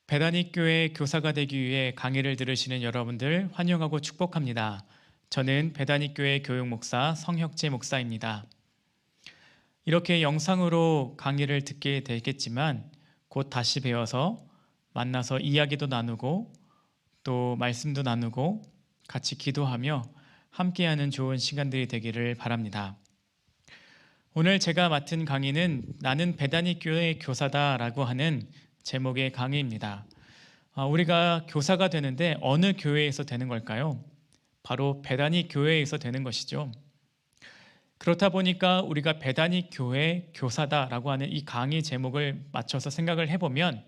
배다닉 교회 교사가 되기 위해 강의를 들으시는 여러분들 환영하고 축복합니다. 저는 배다닉 교회 교육 목사 성혁재 목사입니다. 이렇게 영상으로 강의를 듣게 되겠지만 곧 다시 배워서 만나서 이야기도 나누고 또 말씀도 나누고 같이 기도하며 함께하는 좋은 시간들이 되기를 바랍니다. 오늘 제가 맡은 강의는 나는 배다닉 교회 교사다라고 하는 제목의 강의입니다. 우리가 교사가 되는데 어느 교회에서 되는 걸까요? 바로 배다닉 교회에서 되는 것이죠. 그렇다 보니까 우리가 배다닉 교회 교사다라고 하는 이 강의 제목을 맞춰서 생각을 해보면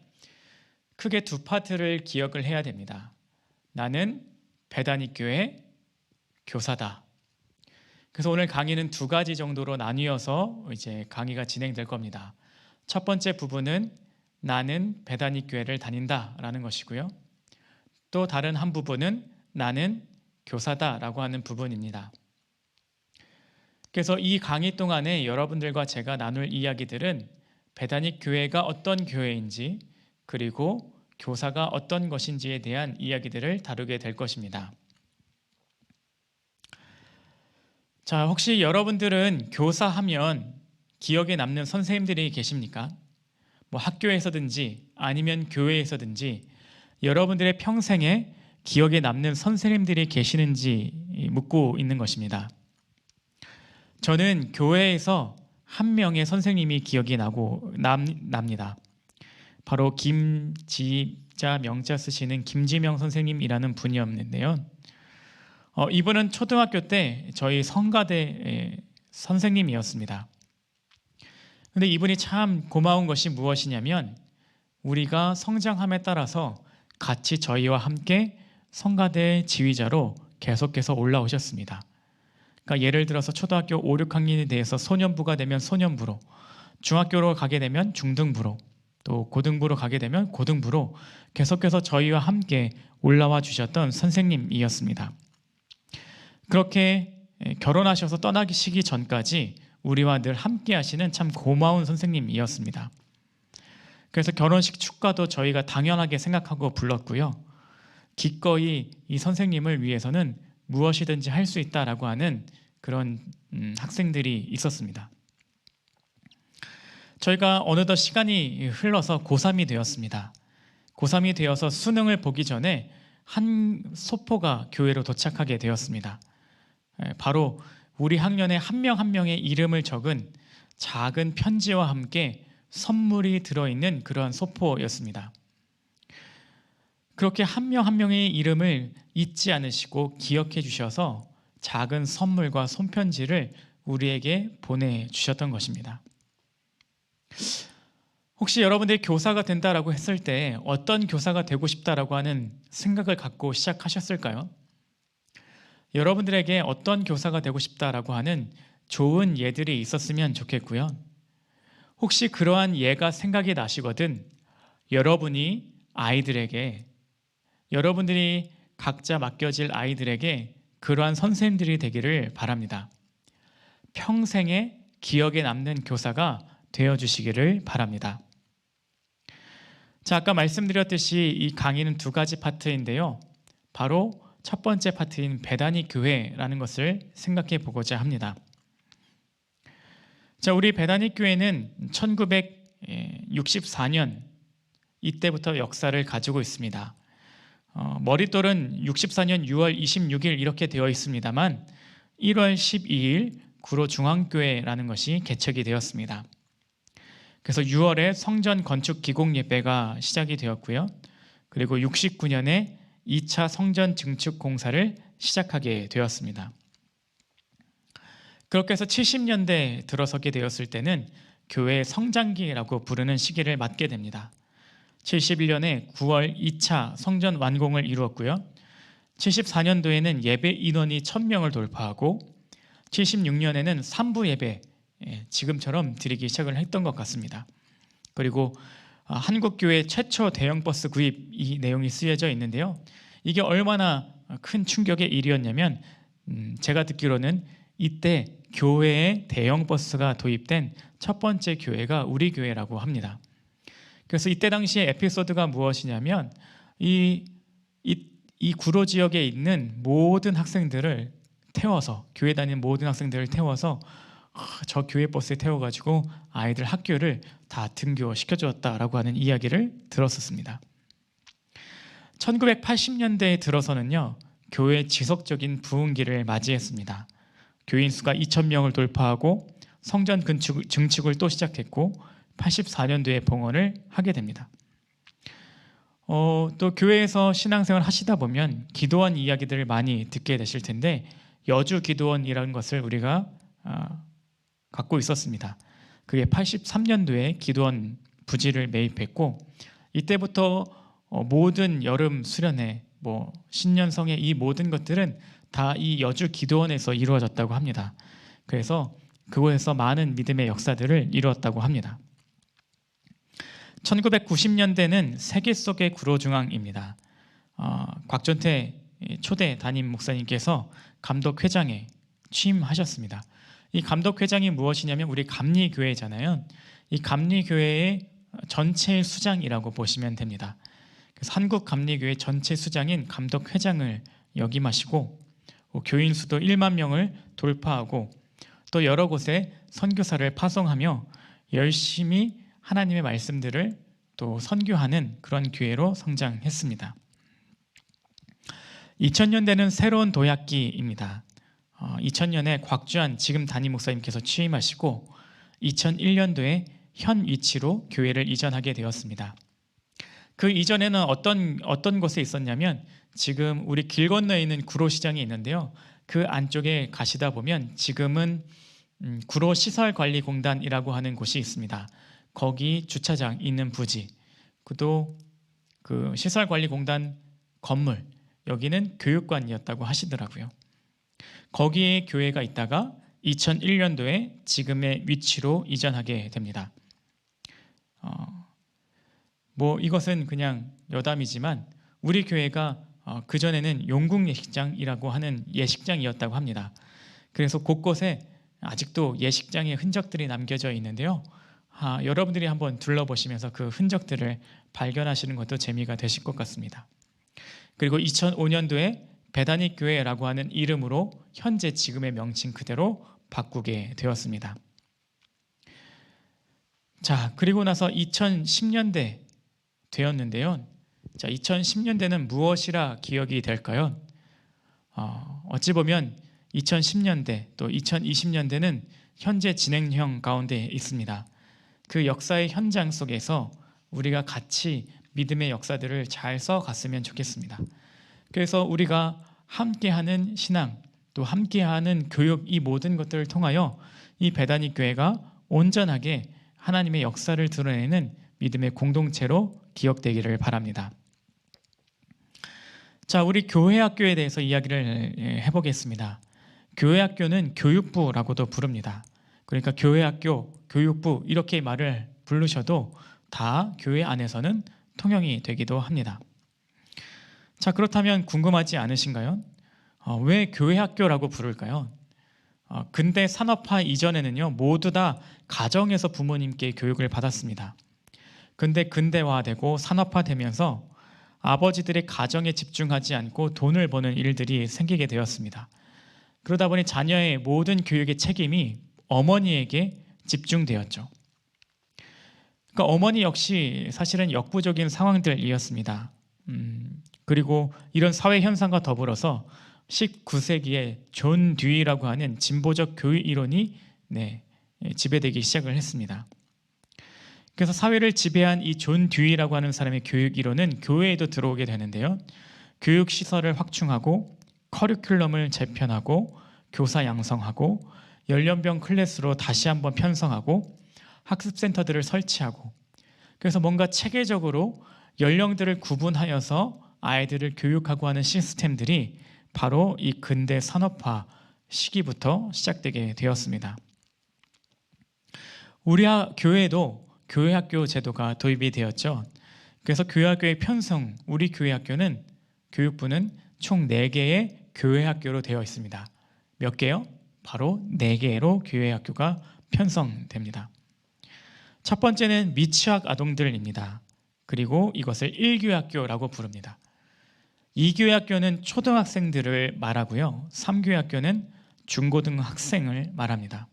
크게 두 파트를 기억을 해야 됩니다. 나는 배다닉 교회 교사다. 그래서 오늘 강의는 두 가지 정도로 나뉘어서 이제 강의가 진행될 겁니다. 첫 번째 부분은 나는 배다닉 교회를 다닌다라는 것이고요. 또 다른 한 부분은 나는 교사다라고 하는 부분입니다. 그래서 이 강의 동안에 여러분들과 제가 나눌 이야기들은 배다닉 교회가 어떤 교회인지 그리고 교사가 어떤 것인지에 대한 이야기들을 다루게 될 것입니다. 자, 혹시 여러분들은 교사하면 기억에 남는 선생님들이 계십니까? 학교에서든지 아니면 교회에서든지 여러분들의 평생에 기억에 남는 선생님들이 계시는지 묻고 있는 것입니다. 저는 교회에서 한 명의 선생님이 기억이 납니다. 바로 김지자 명자 쓰시는 김지명 선생님이라는 분이었는데요. 이분은 초등학교 때 저희 성가대 선생님이었습니다. 근데 이분이 참 고마운 것이 무엇이냐면 우리가 성장함에 따라서 같이 저희와 함께 성가대 지휘자로 계속해서 올라오셨습니다. 그러니까 예를 들어서 초등학교 5, 6학년에 대해서 소년부가 되면 소년부로, 중학교로 가게 되면 중등부로, 또 고등부로 가게 되면 고등부로 계속해서 저희와 함께 올라와 주셨던 선생님이었습니다. 그렇게 결혼하셔서 떠나시기 전까지 우리와 늘 함께 하시는 참 고마운 선생님이었습니다. 그래서 결혼식 축가도 저희가 당연하게 생각하고 불렀고요. 기꺼이 이 선생님을 위해서는 무엇이든지 할 수 있다라고 하는 그런 학생들이 있었습니다. 저희가 어느덧 시간이 흘러서 고3이 되었습니다. 고3이 되어서 수능을 보기 전에 한 소포가 교회로 도착하게 되었습니다. 바로 우리 학년에 한 명 한 명의 이름을 적은 작은 편지와 함께 선물이 들어있는 그러한 소포였습니다. 그렇게 한 명 한 명의 이름을 잊지 않으시고 기억해 주셔서 작은 선물과 손편지를 우리에게 보내주셨던 것입니다. 혹시 여러분들이 교사가 된다라고 했을 때 어떤 교사가 되고 싶다라고 하는 생각을 갖고 시작하셨을까요? 여러분들에게 어떤 교사가 되고 싶다라고 하는 좋은 예들이 있었으면 좋겠고요. 혹시 그러한 예가 생각이 나시거든 여러분이 아이들에게, 여러분들이 각자 맡겨질 아이들에게 그러한 선생님들이 되기를 바랍니다. 평생에 기억에 남는 교사가 되어주시기를 바랍니다. 자, 아까 말씀드렸듯이 이 강의는 두 가지 파트인데요. 바로 첫 번째 파트인 배다닉 교회라는 것을 생각해 보고자 합니다. 자, 우리 배다닉 교회는 1964년 이때부터 역사를 가지고 있습니다. 머릿돌은 64년 6월 26일 이렇게 되어 있습니다만 1월 12일 구로 중앙교회라는 것이 개척이 되었습니다. 그래서 6월에 성전 건축 기공 예배가 시작이 되었고요. 그리고 69년에 2차 성전 증축 공사를 시작하게 되었습니다. 그렇게 해서 70년대 들어서게 되었을 때는 교회의 성장기라고 부르는 시기를 맞게 됩니다. 71년에 9월 2차 성전 완공을 이루었고요. 74년도에는 예배 인원이 1000명을 돌파하고 76년에는 3부 예배 지금처럼 드리기 시작을 했던 것 같습니다. 그리고 한국교회 최초 대형 버스 구입 이 내용이 쓰여져 있는데요. 이게 얼마나 큰 충격의 일이었냐면 제가 듣기로는 이때 교회에 대형 버스가 도입된 첫 번째 교회가 우리 교회라고 합니다. 그래서 이때 당시에 에피소드가 무엇이냐면 이 구로 지역에 있는 모든 학생들을 태워서, 교회 다니는 모든 학생들을 태워서 저 교회 버스에 태워가지고 아이들 학교를 다 등교시켜주었다라고 하는 이야기를 들었었습니다. 1980년대에 들어서는요, 교회 지속적인 부흥기를 맞이했습니다. 교인 수가 2,000명을 돌파하고 성전 증축을 또 시작했고 84년도에 봉헌을 하게 됩니다. 또 교회에서 신앙생활 하시다 보면 기도원 이야기들을 많이 듣게 되실 텐데, 여주 기도원이라는 것을 우리가 갖고 있었습니다. 그게 83년도에 기도원 부지를 매입했고, 이때부터 모든 여름 수련회, 신년성회, 이 모든 것들은 다 이 여주 기도원에서 이루어졌다고 합니다. 그래서 그곳에서 많은 믿음의 역사들을 이루었다고 합니다. 1990년대는 세계 속의 구로중앙입니다. 곽전태 초대 담임 목사님께서 감독회장에 취임하셨습니다. 이 감독회장이 무엇이냐면 우리 감리교회잖아요. 이 감리교회의 전체 수장이라고 보시면 됩니다. 그래서 한국 감리교회 전체 수장인 감독회장을 역임하시고, 교인 수도 1만 명을 돌파하고 또 여러 곳에 선교사를 파송하며 열심히 하나님의 말씀들을 또 선교하는 그런 교회로 성장했습니다. 2000년대는 새로운 도약기입니다. 2000년에 곽주한 지금 담임 목사님께서 취임하시고 2001년도에 현 위치로 교회를 이전하게 되었습니다. 그 이전에는 어떤 곳에 있었냐면, 지금 우리 길 건너에 있는 구로시장이 있는데요, 그 안쪽에 가시다 보면 지금은 구로시설관리공단이라고 하는 곳이 있습니다. 거기 주차장 있는 부지, 또 그 시설관리공단 건물, 여기는 교육관이었다고 하시더라고요. 거기에 교회가 있다가 2001년도에 지금의 위치로 이전하게 됩니다. 이것은 그냥 여담이지만 우리 교회가 그전에는 용궁 예식장이라고 하는 예식장이었다고 합니다. 그래서 곳곳에 아직도 예식장의 흔적들이 남겨져 있는데요, 여러분들이 한번 둘러보시면서 그 흔적들을 발견하시는 것도 재미가 되실 것 같습니다. 그리고 2005년도에 베다니 교회라고 하는 이름으로 현재 지금의 명칭 그대로 바꾸게 되었습니다. 자, 그리고 나서 2010년대 되었는데요. 자, 2010년대는 무엇이라 기억이 될까요? 어찌 보면 2010년대 또 2020년대는 현재 진행형 가운데 있습니다. 그 역사의 현장 속에서 우리가 같이 믿음의 역사들을 잘 써갔으면 좋겠습니다. 그래서 우리가 함께하는 신앙, 또 함께하는 교육, 이 모든 것들을 통하여 이 베다니 교회가 온전하게 하나님의 역사를 드러내는 믿음의 공동체로 기억되기를 바랍니다. 자, 우리 교회학교에 대해서 이야기를 해보겠습니다. 교회학교는 교육부라고도 부릅니다. 그러니까 교회학교, 교육부 이렇게 말을 부르셔도 다 교회 안에서는 통용이 되기도 합니다. 자, 그렇다면 궁금하지 않으신가요? 왜 교회학교라고 부를까요? 근대 산업화 이전에는요, 모두 다 가정에서 부모님께 교육을 받았습니다. 근데 근대화되고 산업화되면서 아버지들의 가정에 집중하지 않고 돈을 버는 일들이 생기게 되었습니다. 그러다 보니 자녀의 모든 교육의 책임이 어머니에게 집중되었죠. 그러니까 어머니 역시 사실은 역부족인 상황들이었습니다. 그리고 이런 사회 현상과 더불어서 19세기에 존 듀이라고 하는 진보적 교육 이론이 지배되기 시작을 했습니다. 그래서 사회를 지배한 이 존 듀이라고 하는 사람의 교육 이론은 교회에도 들어오게 되는데요, 교육 시설을 확충하고 커리큘럼을 재편하고 교사 양성하고 연령별 클래스로 다시 한번 편성하고 학습센터들을 설치하고, 그래서 뭔가 체계적으로 연령들을 구분하여서 아이들을 교육하고 하는 시스템들이 바로 이 근대 산업화 시기부터 시작되게 되었습니다. 우리 교회에도 교회학교 제도가 도입이 되었죠. 그래서 교회학교의 편성, 우리 교회학교는 교육부는 총 4개의 교회학교로 되어 있습니다. 몇 개요? 바로 4개로 교회학교가 편성됩니다. 첫 번째는 미취학 아동들입니다. 그리고 이것을 1교회학교라고 부릅니다. 2교회학교는 초등학생들을 말하고요. 3교회학교는 중고등학생을 말합니다.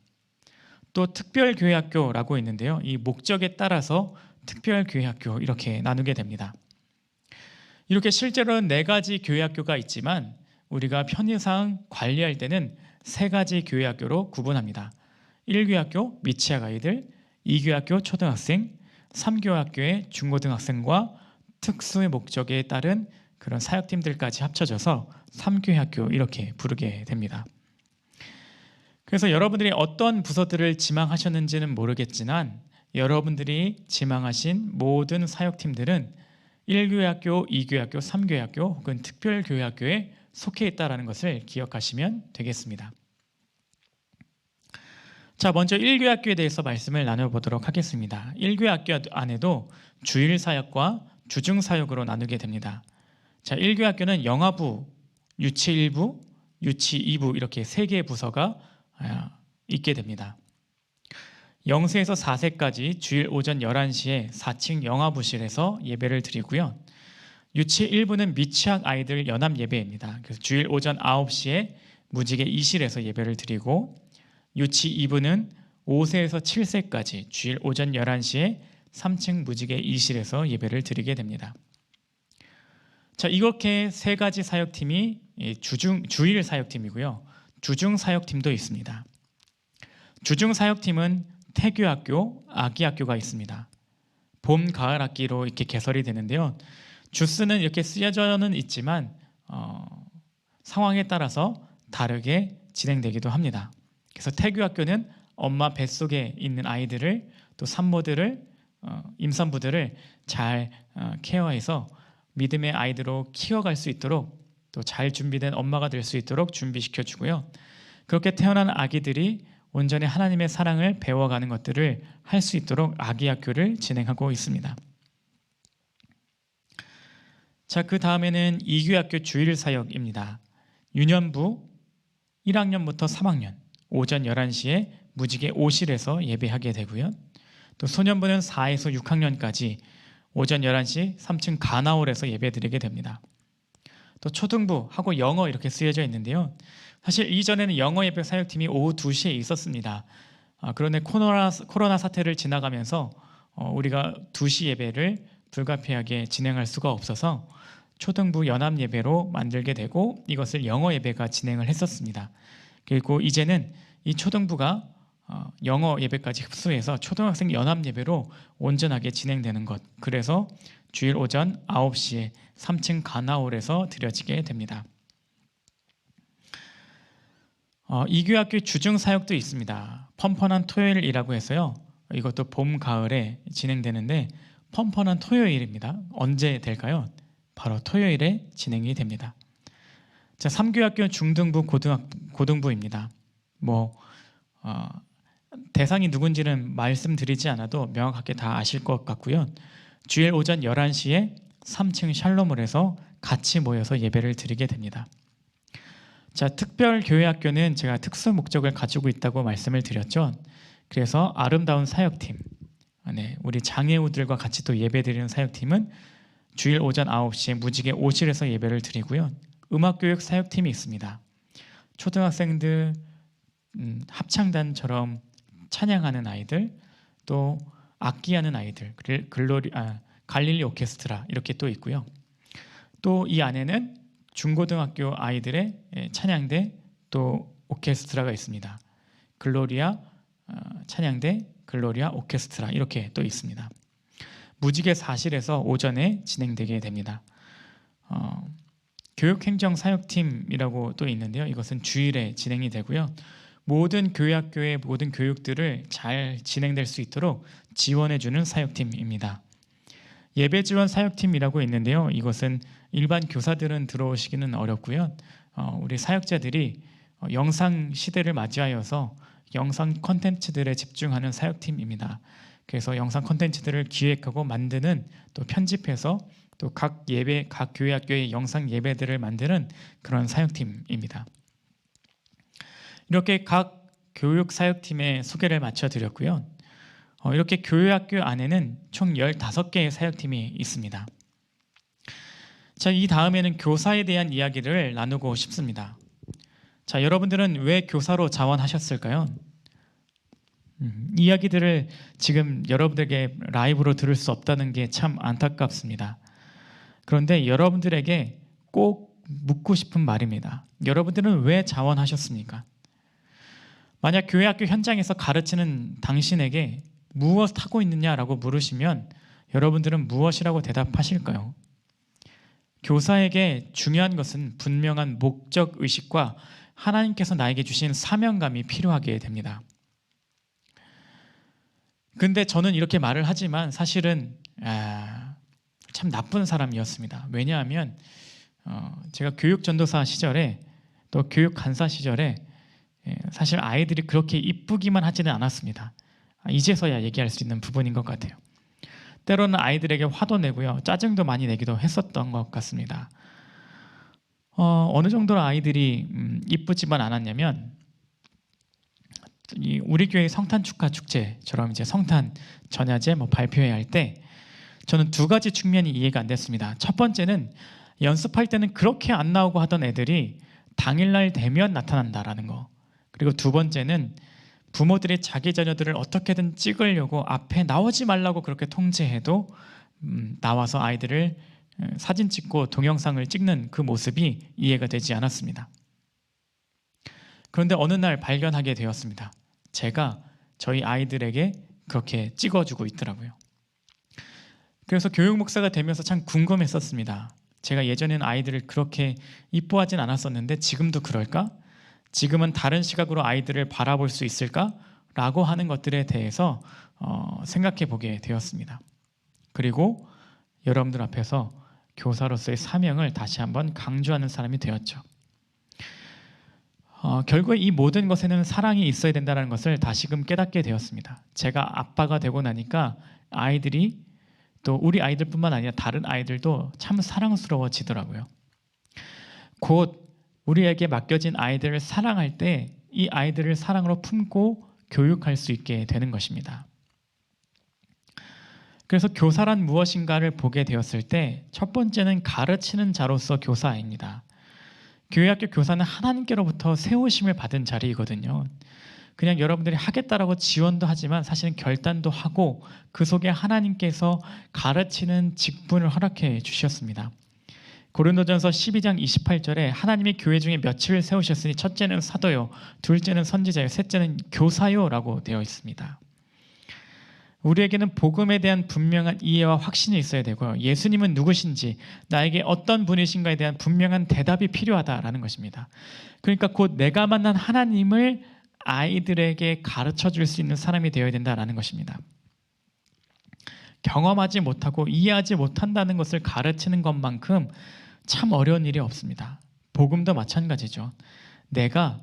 또 특별교회학교라고 있는데요. 이 목적에 따라서 특별교회학교 이렇게 나누게 됩니다. 이렇게 실제로는 4가지 교회학교가 있지만 우리가 편의상 관리할 때는 3가지 교회학교로 구분합니다. 1교회학교 미취학 아이들, 2교회학교 초등학생, 3교회학교의 중고등학생과 특수의 목적에 따른 그런 사역팀들까지 합쳐져서 3교회학교 이렇게 부르게 됩니다. 그래서 여러분들이 어떤 부서들을 지망하셨는지는 모르겠지만 여러분들이 지망하신 모든 사역팀들은 1교회학교, 2교회학교, 3교회학교 혹은 특별교회학교에 속해 있다는 것을 기억하시면 되겠습니다. 자, 먼저 1교회학교에 대해서 말씀을 나눠보도록 하겠습니다. 1교회학교 안에도 주일사역과 주중사역으로 나누게 됩니다. 자, 1교회학교는 영아부, 유치 1부, 유치 2부 이렇게 3개의 부서가 있게 됩니다. 0세에서 4세까지 주일 오전 11시에 4층 영아부실에서 예배를 드리고요. 유치 1부는 미취학 아이들 연합 예배입니다. 그래서 주일 오전 9시에 무지개 2실에서 예배를 드리고 유치 2부는 5세에서 7세까지 주일 오전 11시에 3층 무지개 2실에서 예배를 드리게 됩니다. 자, 이렇게 3가지 사역팀이 주일 사역팀이고요. 주중 사역팀도 있습니다. 주중 사역팀은 태교학교, 아기학교가 있습니다. 봄, 가을 학기로 이렇게 개설이 되는데요. 주스는 이렇게 쓰여져는 있지만 상황에 따라서 다르게 진행되기도 합니다. 그래서 태교학교는 엄마 뱃속에 있는 아이들을 또 산모들을 임산부들을 잘 케어해서 믿음의 아이들로 키워갈 수 있도록 또 잘 준비된 엄마가 될 수 있도록 준비시켜 주고요. 그렇게 태어난 아기들이 온전히 하나님의 사랑을 배워가는 것들을 할 수 있도록 아기학교를 진행하고 있습니다. 자, 그 다음에는 2교학교 주일사역입니다. 유년부 1학년부터 3학년 오전 11시에 무지개 5실에서 예배하게 되고요. 또 소년부는 4에서 6학년까지 오전 11시 3층 가나홀에서 예배드리게 됩니다. 또 초등부하고 영어 이렇게 쓰여져 있는데요. 사실 이전에는 영어 예배 사역팀이 오후 2시에 있었습니다. 그런데 코로나 사태를 지나가면서 우리가 2시 예배를 불가피하게 진행할 수가 없어서 초등부 연합 예배로 만들게 되고 이것을 영어 예배가 진행을 했었습니다. 그리고 이제는 이 초등부가 영어 예배까지 흡수해서 초등학생 연합 예배로 온전하게 진행되는 것. 그래서 주일 오전 9시에 3층 가나홀에서 드려지게 됩니다. 2교학교 주중 사역도 있습니다. 펀펀한 토요일이라고 해서요. 이것도 봄, 가을에 진행되는데 펀펀한 토요일입니다. 언제 될까요? 바로 토요일에 진행이 됩니다. 자, 3교학교 중등부, 고등부입니다. 대상이 누군지는 말씀드리지 않아도 명확하게 다 아실 것 같고요. 주일 오전 11시에 3층 샬롬홀에서 같이 모여서 예배를 드리게 됩니다. 자, 특별교회학교는 제가 특수 목적을 가지고 있다고 말씀을 드렸죠. 그래서 아름다운 사역팀, 우리 장애우들과 같이 또 예배드리는 사역팀은 주일 오전 9시에 무지개 5실에서 예배를 드리고요. 음악교육 사역팀이 있습니다. 초등학생들 합창단처럼 찬양하는 아이들, 또 악기하는 아이들, 갈릴리 오케스트라 이렇게 또 있고요. 또 이 안에는 중고등학교 아이들의 찬양대 또 오케스트라가 있습니다. 글로리아 찬양대, 글로리아 오케스트라 이렇게 또 있습니다. 무지개 4실에서 오전에 진행되게 됩니다. 교육행정사역팀이라고 또 있는데요. 이것은 주일에 진행이 되고요. 모든 교회학교의 모든 교육들을 잘 진행될 수 있도록 지원해주는 사역팀입니다. 예배지원 사역팀이라고 있는데요. 이것은 일반 교사들은 들어오시기는 어렵고요. 우리 사역자들이 영상 시대를 맞이하여서 영상 콘텐츠들에 집중하는 사역팀입니다. 그래서 영상 콘텐츠들을 기획하고 만드는 또 편집해서 또 각 교회 학교의 영상 예배들을 만드는 그런 사역팀입니다. 이렇게 각 교육 사역팀의 소개를 마쳐드렸고요. 이렇게 교회학교 안에는 총 15개의 사역팀이 있습니다. 자, 이 다음에는 교사에 대한 이야기를 나누고 싶습니다. 자, 여러분들은 왜 교사로 자원하셨을까요? 이야기들을 지금 여러분들에게 라이브로 들을 수 없다는 게 참 안타깝습니다. 그런데 여러분들에게 꼭 묻고 싶은 말입니다. 여러분들은 왜 자원하셨습니까? 만약 교회학교 현장에서 가르치는 당신에게 무엇 하고 있느냐라고 물으시면 여러분들은 무엇이라고 대답하실까요? 교사에게 중요한 것은 분명한 목적 의식과 하나님께서 나에게 주신 사명감이 필요하게 됩니다. 근데 저는 이렇게 말을 하지만 사실은 참 나쁜 사람이었습니다. 왜냐하면 제가 교육 전도사 시절에 또 교육 간사 시절에 사실 아이들이 그렇게 이쁘기만 하지는 않았습니다. 이제서야 얘기할 수 있는 부분인 것 같아요. 때로는 아이들에게 화도 내고요, 짜증도 많이 내기도 했었던 것 같습니다. 어느 정도로 아이들이 이쁘지만 않았냐면, 우리 교회 성탄 축하 축제처럼 이제 성탄 전야제 발표회 할 때 저는 두 가지 측면이 이해가 안 됐습니다. 첫 번째는 연습할 때는 그렇게 안 나오고 하던 애들이 당일날 되면 나타난다라는 거. 그리고 두 번째는 부모들이 자기 자녀들을 어떻게든 찍으려고 앞에 나오지 말라고 그렇게 통제해도 나와서 아이들을 사진 찍고 동영상을 찍는 그 모습이 이해가 되지 않았습니다. 그런데 어느 날 발견하게 되었습니다. 제가 저희 아이들에게 그렇게 찍어주고 있더라고요. 그래서 교육 목사가 되면서 참 궁금했었습니다. 제가 예전에는 아이들을 그렇게 이뻐하진 않았었는데 지금도 그럴까? 지금은 다른 시각으로 아이들을 바라볼 수 있을까? 라고 하는 것들에 대해서 생각해 보게 되었습니다. 그리고 여러분들 앞에서 교사로서의 사명을 다시 한번 강조하는 사람이 되었죠. 결국에 이 모든 것에는 사랑이 있어야 된다는 것을 다시금 깨닫게 되었습니다. 제가 아빠가 되고 나니까 아이들이, 또 우리 아이들뿐만 아니라 다른 아이들도 참 사랑스러워지더라고요. 곧 우리에게 맡겨진 아이들을 사랑할 때 이 아이들을 사랑으로 품고 교육할 수 있게 되는 것입니다. 그래서 교사란 무엇인가를 보게 되었을 때 첫 번째는 가르치는 자로서 교사입니다. 교회학교 교사는 하나님께로부터 세우심을 받은 자리이거든요. 그냥 여러분들이 하겠다라고 지원도 하지만 사실은 결단도 하고 그 속에 하나님께서 가르치는 직분을 허락해 주셨습니다. 고린도전서 12장 28절에 하나님이 교회 중에 몇을 세우셨으니 첫째는 사도요, 둘째는 선지자요, 셋째는 교사요 라고 되어 있습니다. 우리에게는 복음에 대한 분명한 이해와 확신이 있어야 되고요, 예수님은 누구신지, 나에게 어떤 분이신가에 대한 분명한 대답이 필요하다라는 것입니다. 그러니까 곧 내가 만난 하나님을 아이들에게 가르쳐 줄 수 있는 사람이 되어야 된다라는 것입니다. 경험하지 못하고 이해하지 못한다는 것을 가르치는 것만큼 참 어려운 일이 없습니다. 복음도 마찬가지죠. 내가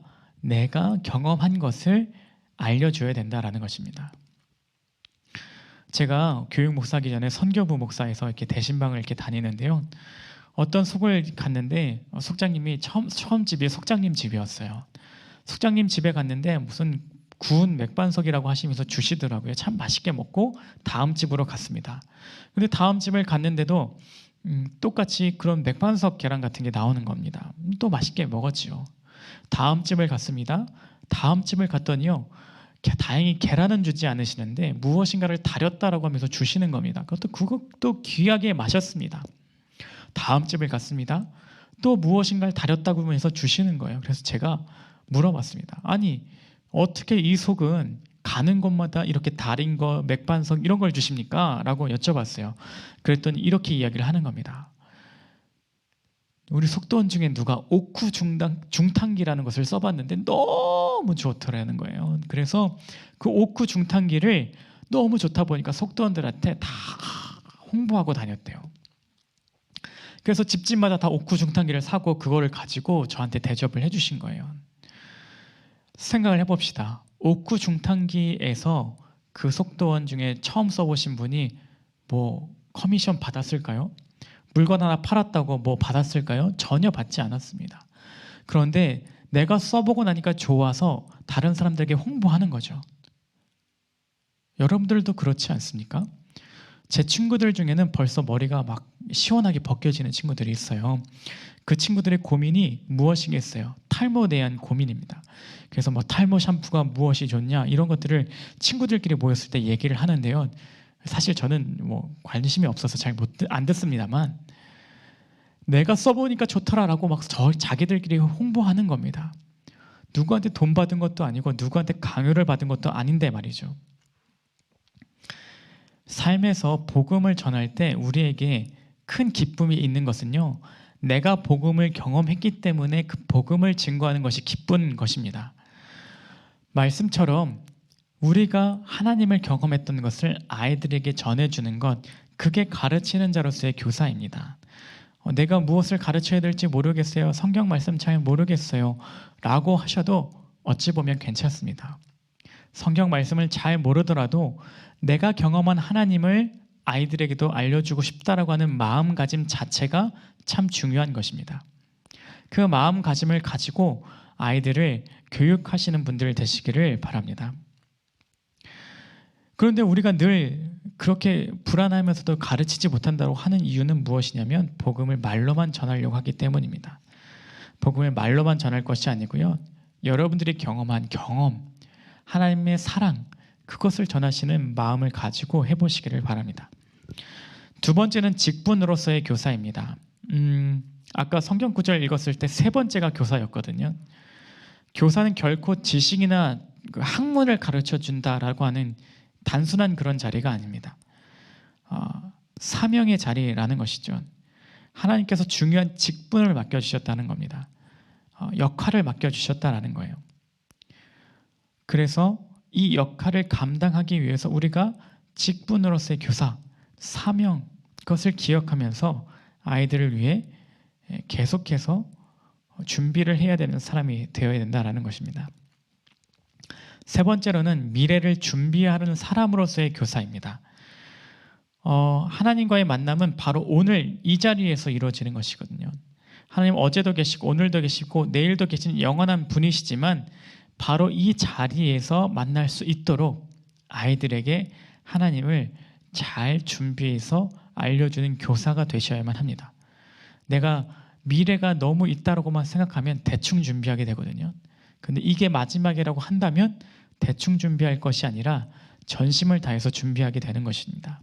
경험한 것을 알려줘야 된다라는 것입니다. 제가 교육 목사기 전에 선교부 목사에서 이렇게 대신방을 이렇게 다니는데요. 어떤 속을 갔는데 속장님이 처음 집이 속장님 집이었어요. 속장님 집에 갔는데 무슨 구운 맥반석이라고 하시면서 주시더라고요. 참 맛있게 먹고 다음 집으로 갔습니다. 근데 다음 집을 갔는데도 똑같이 그런 맥반석 계란 같은 게 나오는 겁니다. 또 맛있게 먹었지요. 다음 집을 갔습니다. 다음 집을 갔더니요, 다행히 계란은 주지 않으시는데 무엇인가를 다렸다라고 하면서 주시는 겁니다. 그것도 귀하게 마셨습니다. 다음 집을 갔습니다. 또 무엇인가를 다렸다고 하면서 주시는 거예요. 그래서 제가 물어봤습니다. 아니, 어떻게 이 속은 가는 곳마다 이렇게 달인 거, 맥반석 이런 걸 주십니까? 라고 여쭤봤어요. 그랬더니 이렇게 이야기를 하는 겁니다. 우리 속도원 중에 누가 옥후 중탕기라는 것을 써봤는데 너무 좋더라는 거예요. 그래서 그 옥후 중탕기를 너무 좋다 보니까 속도원들한테 다 홍보하고 다녔대요. 그래서 집집마다 다 옥후 중탕기를 사고 그거를 가지고 저한테 대접을 해주신 거예요. 생각을 해봅시다. 옥후 중탕기에서 그 속도원 중에 처음 써보신 분이 뭐 커미션 받았을까요? 물건 하나 팔았다고 뭐 받았을까요? 전혀 받지 않았습니다. 그런데 내가 써보고 나니까 좋아서 다른 사람들에게 홍보하는 거죠. 여러분들도 그렇지 않습니까? 제 친구들 중에는 벌써 머리가 막 시원하게 벗겨지는 친구들이 있어요. 그 친구들의 고민이 무엇이겠어요? 탈모에 대한 고민입니다. 그래서 뭐 탈모 샴푸가 무엇이 좋냐 이런 것들을 친구들끼리 모였을 때 얘기를 하는데요. 사실 저는 뭐 관심이 없어서 잘 안 듣습니다만 내가 써보니까 좋더라라고 막 자기들끼리 홍보하는 겁니다. 누구한테 돈 받은 것도 아니고 누구한테 강요를 받은 것도 아닌데 말이죠. 삶에서 복음을 전할 때 우리에게 큰 기쁨이 있는 것은요, 내가 복음을 경험했기 때문에 그 복음을 증거하는 것이 기쁜 것입니다. 말씀처럼 우리가 하나님을 경험했던 것을 아이들에게 전해주는 것, 그게 가르치는 자로서의 교사입니다. 내가 무엇을 가르쳐야 될지 모르겠어요. 성경 말씀 잘 모르겠어요. 라고 하셔도 어찌 보면 괜찮습니다. 성경 말씀을 잘 모르더라도 내가 경험한 하나님을 아이들에게도 알려주고 싶다라고 하는 마음가짐 자체가 참 중요한 것입니다. 그 마음가짐을 가지고 아이들을 교육하시는 분들 되시기를 바랍니다. 그런데 우리가 늘 그렇게 불안하면서도 가르치지 못한다고 하는 이유는 무엇이냐면 복음을 말로만 전하려고 하기 때문입니다. 복음을 말로만 전할 것이 아니고요, 여러분들이 경험한 경험, 하나님의 사랑, 그것을 전하시는 마음을 가지고 해보시기를 바랍니다. 두 번째는 직분으로서의 교사입니다. 아까 성경 구절 읽었을 때 세 번째가 교사였거든요. 교사는 결코 지식이나 학문을 가르쳐 준다라고 하는 단순한 그런 자리가 아닙니다. 사명의 자리라는 것이죠. 하나님께서 중요한 직분을 맡겨주셨다는 겁니다. 역할을 맡겨주셨다는 거예요. 그래서 이 역할을 감당하기 위해서 우리가 직분으로서의 교사, 사명, 그것을 기억하면서 아이들을 위해 계속해서 준비를 해야 되는 사람이 되어야 된다는 것입니다. 세 번째로는 미래를 준비하는 사람으로서의 교사입니다. 하나님과의 만남은 바로 오늘 이 자리에서 이루어지는 것이거든요. 하나님 어제도 계시고 오늘도 계시고 내일도 계신 영원한 분이시지만 바로 이 자리에서 만날 수 있도록 아이들에게 하나님을 잘 준비해서 알려주는 교사가 되셔야만 합니다. 내가 미래가 너무 있다라고만 생각하면 대충 준비하게 되거든요. 근데 이게 마지막이라고 한다면 대충 준비할 것이 아니라 전심을 다해서 준비하게 되는 것입니다.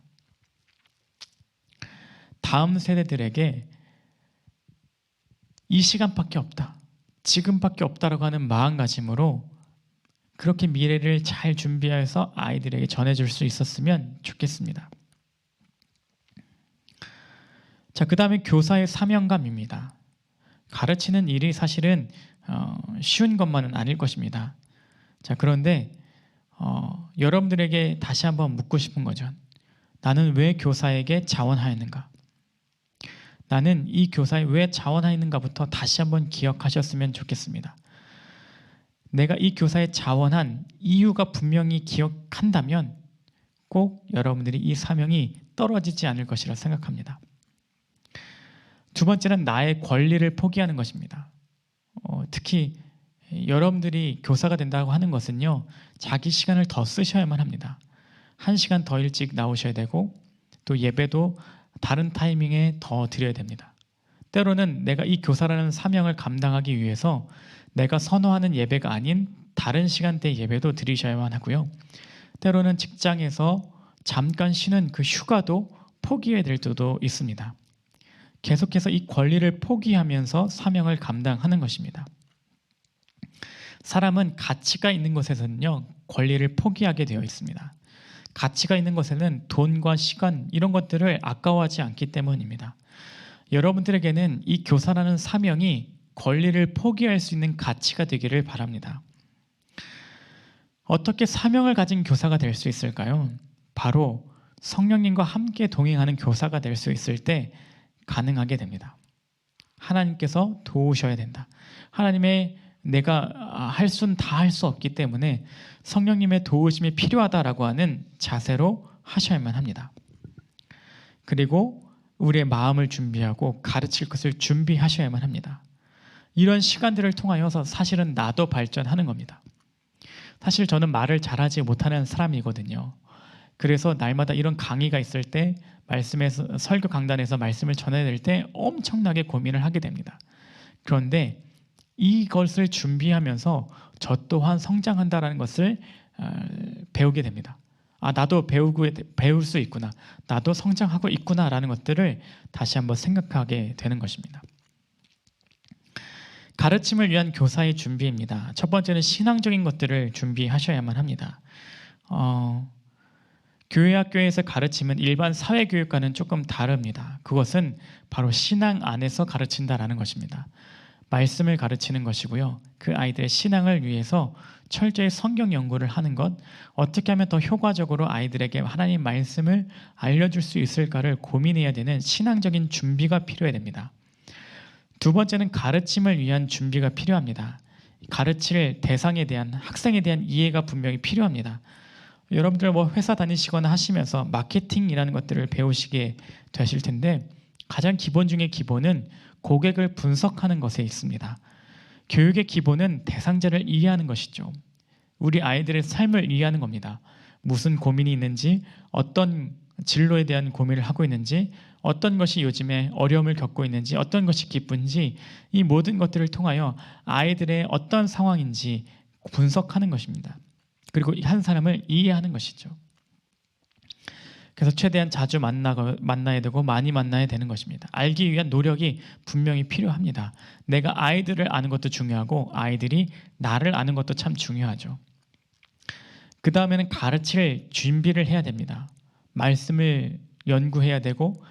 다음 세대들에게 이 시간밖에 없다, 지금밖에 없다라고 하는 마음가짐으로 그렇게 미래를 잘 준비해서 아이들에게 전해줄 수 있었으면 좋겠습니다. 자, 그 다음에 교사의 사명감입니다. 가르치는 일이 사실은 쉬운 것만은 아닐 것입니다. 자, 그런데 여러분들에게 다시 한번 묻고 싶은 거죠. 나는 왜 교사에게 자원하였는가? 나는 이 교사에 왜 자원하였는가부터 다시 한번 기억하셨으면 좋겠습니다. 내가 이 교사에 자원한 이유가 분명히 기억한다면 꼭 여러분들이 이 사명이 떨어지지 않을 것이라 생각합니다. 두 번째는 나의 권리를 포기하는 것입니다. 특히 여러분들이 교사가 된다고 하는 것은요, 자기 시간을 더 쓰셔야만 합니다. 1시간 더 일찍 나오셔야 되고 또 예배도 다른 타이밍에 더 드려야 됩니다. 때로는 내가 이 교사라는 사명을 감당하기 위해서 내가 선호하는 예배가 아닌 다른 시간대 예배도 드리셔야만 하고요. 때로는 직장에서 잠깐 쉬는 그 휴가도 포기해야 될 때도 있습니다. 계속해서 이 권리를 포기하면서 사명을 감당하는 것입니다. 사람은 가치가 있는 곳에서는요, 권리를 포기하게 되어 있습니다. 가치가 있는 것에는 돈과 시간 이런 것들을 아까워하지 않기 때문입니다. 여러분들에게는 이 교사라는 사명이 권리를 포기할 수 있는 가치가 되기를 바랍니다. 어떻게 사명을 가진 교사가 될 수 있을까요? 바로 성령님과 함께 동행하는 교사가 될 수 있을 때 가능하게 됩니다. 하나님께서 도우셔야 된다. 하나님의 내가 할 수는 다 할 수 없기 때문에 성령님의 도우심이 필요하다라고 하는 자세로 하셔야만 합니다. 그리고 우리의 마음을 준비하고 가르칠 것을 준비하셔야만 합니다. 이런 시간들을 통하여서 사실은 나도 발전하는 겁니다. 사실 저는 말을 잘하지 못하는 사람이거든요. 그래서 날마다 이런 강의가 있을 때 말씀에서 설교 강단에서 말씀을 전해야 될 때 엄청나게 고민을 하게 됩니다. 그런데 이것을 준비하면서 저 또한 성장한다라는 것을 배우게 됩니다. 나도 배울 수 있구나. 나도 성장하고 있구나라는 것들을 다시 한번 생각하게 되는 것입니다. 가르침을 위한 교사의 준비입니다. 첫 번째는 신앙적인 것들을 준비하셔야만 합니다. 교회 학교에서 가르침은 일반 사회교육과는 조금 다릅니다. 그것은 바로 신앙 안에서 가르친다라는 것입니다. 말씀을 가르치는 것이고요. 그 아이들의 신앙을 위해서 철저히 성경 연구를 하는 것, 어떻게 하면 더 효과적으로 아이들에게 하나님 말씀을 알려줄 수 있을까를 고민해야 되는 신앙적인 준비가 필요해야 됩니다. 두 번째는 가르침을 위한 준비가 필요합니다. 가르칠 대상에 대한, 학생에 대한 이해가 분명히 필요합니다. 여러분들 회사 다니시거나 하시면서 마케팅이라는 것들을 배우시게 되실 텐데, 가장 기본 중에 기본은 고객을 분석하는 것에 있습니다. 교육의 기본은 대상자를 이해하는 것이죠. 우리 아이들의 삶을 이해하는 겁니다. 무슨 고민이 있는지, 어떤 진로에 대한 고민을 하고 있는지, 어떤 것이 요즘에 어려움을 겪고 있는지, 어떤 것이 기쁜지, 이 모든 것들을 통하여 아이들의 어떤 상황인지 분석하는 것입니다. 그리고 한 사람을 이해하는 것이죠. 그래서 최대한 자주 만나야 되고 많이 만나야 되는 것입니다. 알기 위한 노력이 분명히 필요합니다. 내가 아이들을 아는 것도 중요하고 아이들이 나를 아는 것도 참 중요하죠. 그 다음에는 가르칠 준비를 해야 됩니다. 말씀을 연구해야 되고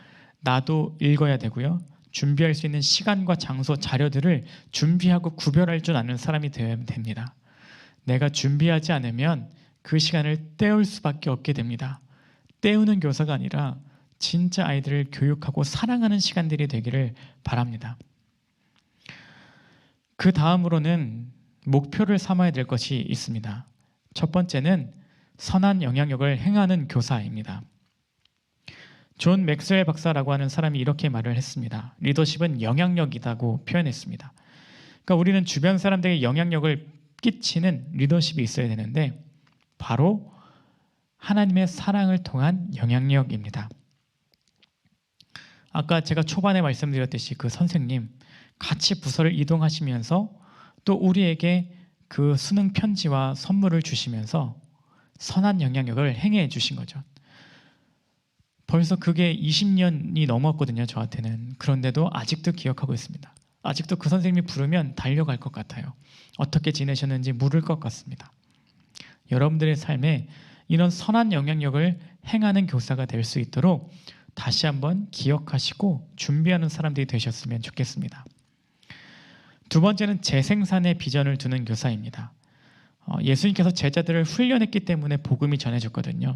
나도 읽어야 되고요. 준비할 수 있는 시간과 장소, 자료들을 준비하고 구별할 줄 아는 사람이 되어야 됩니다. 내가 준비하지 않으면 그 시간을 때울 수밖에 없게 됩니다. 때우는 교사가 아니라 진짜 아이들을 교육하고 사랑하는 시간들이 되기를 바랍니다. 그 다음으로는 목표를 삼아야 될 것이 있습니다. 첫 번째는 선한 영향력을 행하는 교사입니다. 존 맥스웰 박사라고 하는 사람이 이렇게 말을 했습니다. 리더십은 영향력이라고 표현했습니다. 그러니까 우리는 주변 사람들에게 영향력을 끼치는 리더십이 있어야 되는데 바로 하나님의 사랑을 통한 영향력입니다. 아까 제가 초반에 말씀드렸듯이 그 선생님 같이 부서를 이동하시면서 또 우리에게 그 수능 편지와 선물을 주시면서 선한 영향력을 행해 주신 거죠. 벌써 그게 20년이 넘었거든요, 저한테는. 그런데도 아직도 기억하고 있습니다. 아직도 그 선생님이 부르면 달려갈 것 같아요. 어떻게 지내셨는지 물을 것 같습니다. 여러분들의 삶에 이런 선한 영향력을 행하는 교사가 될 수 있도록 다시 한번 기억하시고 준비하는 사람들이 되셨으면 좋겠습니다. 두 번째는 재생산의 비전을 두는 교사입니다. 예수님께서 제자들을 훈련했기 때문에 복음이 전해졌거든요.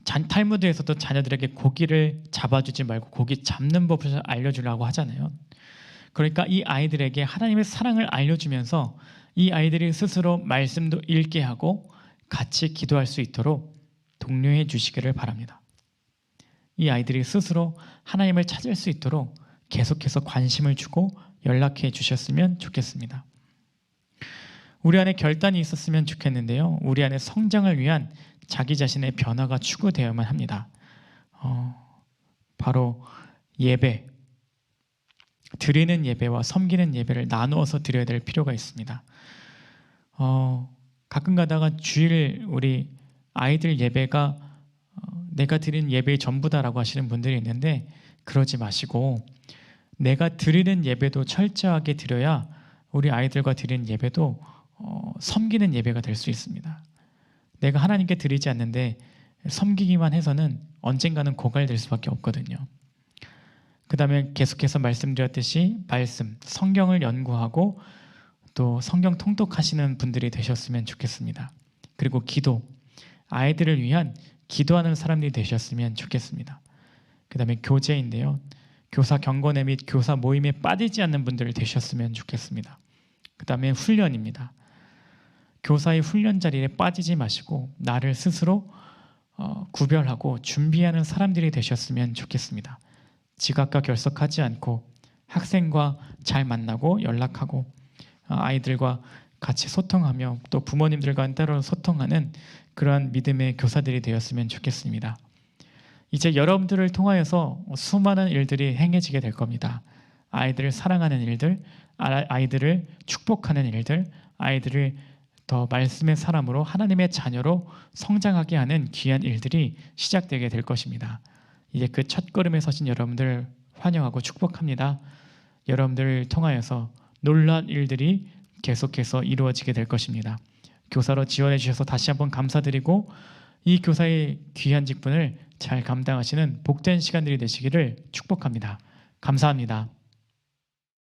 탈무드에서도 자녀들에게 고기를 잡아주지 말고 고기 잡는 법을 알려주려고 하잖아요. 그러니까 이 아이들에게 하나님의 사랑을 알려주면서 이 아이들이 스스로 말씀도 읽게 하고 같이 기도할 수 있도록 독려해 주시기를 바랍니다. 이 아이들이 스스로 하나님을 찾을 수 있도록 계속해서 관심을 주고 연락해 주셨으면 좋겠습니다. 우리 안에 결단이 있었으면 좋겠는데요. 우리 안에 성장을 위한 자기 자신의 변화가 추구되어야만 합니다. 바로 예배, 드리는 예배와 섬기는 예배를 나누어서 드려야 될 필요가 있습니다. 가끔 가다가 주일 우리 아이들 예배가 내가 드리는 예배의 전부다라고 하시는 분들이 있는데 그러지 마시고 내가 드리는 예배도 철저하게 드려야 우리 아이들과 드리는 예배도 섬기는 예배가 될 수 있습니다. 내가 하나님께 드리지 않는데 섬기기만 해서는 언젠가는 고갈될 수밖에 없거든요. 그 다음에 계속해서 말씀드렸듯이 말씀, 성경을 연구하고 또 성경 통독하시는 분들이 되셨으면 좋겠습니다. 그리고 기도, 아이들을 위한 기도하는 사람들이 되셨으면 좋겠습니다. 그 다음에 교제인데요. 교사 경건회 및 교사 모임에 빠지지 않는 분들이 되셨으면 좋겠습니다. 그 다음에 훈련입니다. 교사의 훈련 자리에 빠지지 마시고 나를 스스로 구별하고 준비하는 사람들이 되셨으면 좋겠습니다. 지각과 결석하지 않고 학생과 잘 만나고 연락하고 아이들과 같이 소통하며 또 부모님들과 따로 소통하는 그러한 믿음의 교사들이 되었으면 좋겠습니다. 이제 여러분들을 통하여서 수많은 일들이 행해지게 될 겁니다. 아이들을 사랑하는 일들, 아이들을 축복하는 일들, 아이들을 더 말씀의 사람으로 하나님의 자녀로 성장하게 하는 귀한 일들이 시작되게 될 것입니다. 이제 그 첫걸음에 서신 여러분들 환영하고 축복합니다. 여러분들을 통하여서 놀라운 일들이 계속해서 이루어지게 될 것입니다. 교사로 지원해 주셔서 다시 한번 감사드리고 이 교사의 귀한 직분을 잘 감당하시는 복된 시간들이 되시기를 축복합니다. 감사합니다.